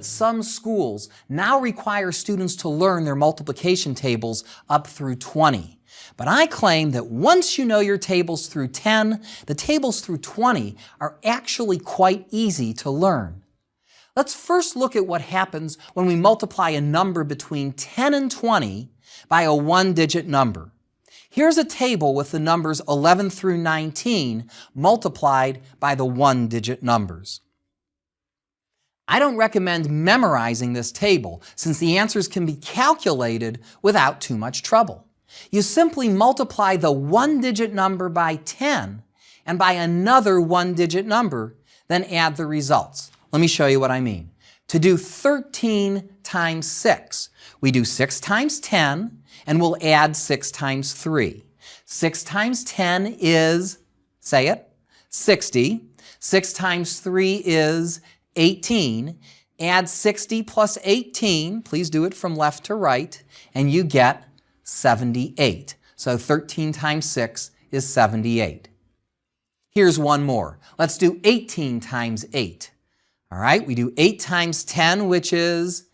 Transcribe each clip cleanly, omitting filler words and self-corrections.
Some schools now require students to learn their multiplication tables up through 20. But I claim that once you know your tables through 10, the tables through 20 are actually quite easy to learn. Let's first look at what happens when we multiply a number between 10 and 20 by a one-digit number. Here's a table with the numbers 11 through 19 multiplied by the one-digit numbers. I don't recommend memorizing this table since the answers can be calculated without too much trouble. You simply multiply the one-digit number by 10 and by another one-digit number, then add the results. Let me show you what I mean. To do 13 times 6, we do 6 times 10 and we'll add 6 times 3. 6 times 10 is, say it, 60. 6 times 3 is 18. Add 60 plus 18, please do it from left to right, and you get 78. So 13 times 6 is 78. Here's one more. Let's do 18 times 8. All right, we do 8 times 10, which is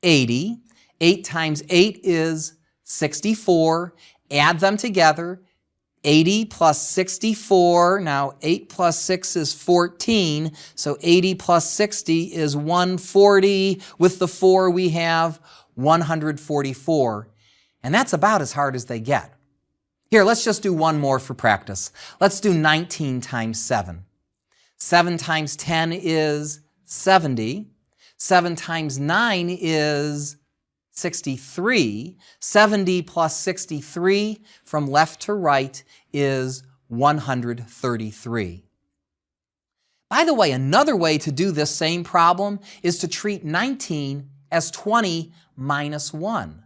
80. 8 times 8 is 64. Add them together. 80 plus 64, now 8 plus 6 is 14, so 80 plus 60 is 140. With the 4 we have 144, and that's about as hard as they get. Here, let's just do one more for practice. Let's do 19 times 7. 7 times 10 is 70. 7 times 9 is 63. 70 plus 63 from left to right is 133. By the way, another way to do this same problem is to treat 19 as 20 minus 1.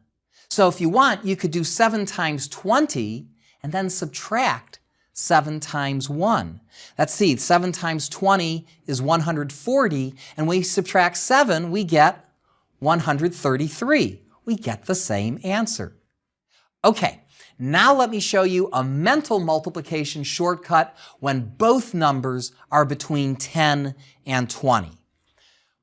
So if you want, you could do 7 times 20 and then subtract 7 times 1. Let's see, 7 times 20 is 140, and when we subtract 7, we get 133. We get the same answer. Okay, now let me show you a mental multiplication shortcut when both numbers are between 10 and 20.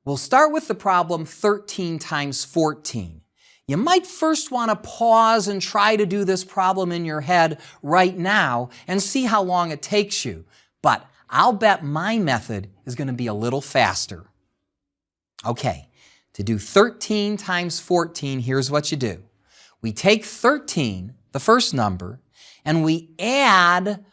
We'll start with the problem 13 times 14. You might first want to pause and try to do this problem in your head right now and see how long it takes you. But I'll bet my method is going to be a little faster. Okay. To do 13 times 14, here's what you do. We take 13, the first number, and we add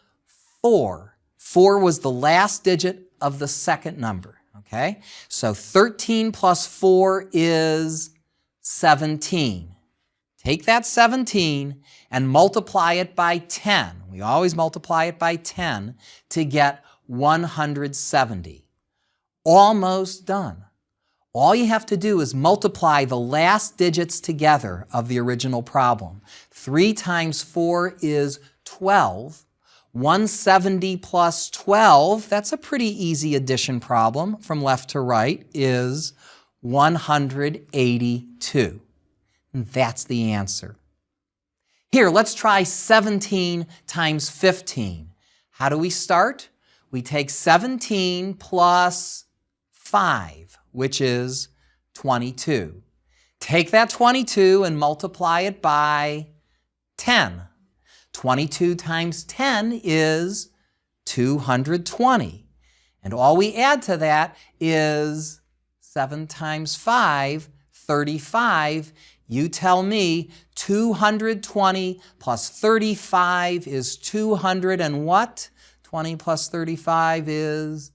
4. 4 was the last digit of the second number, okay? So 13 plus 4 is 17. Take that 17 and multiply it by 10. We always multiply it by 10 to get 170. Almost done. All you have to do is multiply the last digits together of the original problem. 3 times 4 is 12. 170 plus 12, that's a pretty easy addition problem from left to right, is 182. And that's the answer. Here, let's try 17 times 15. How do we start? We take 17 plus 5. Which is 22. Take that 22 and multiply it by 10. 22 times 10 is 220. And all we add to that is 7 times 5, 35. You tell me 220 plus 35 is 200 and what? 20 plus 35 is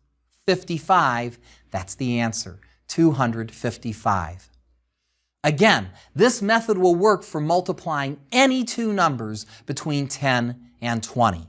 55. That's the answer. 255. Again, this method will work for multiplying any two numbers between 10 and 20.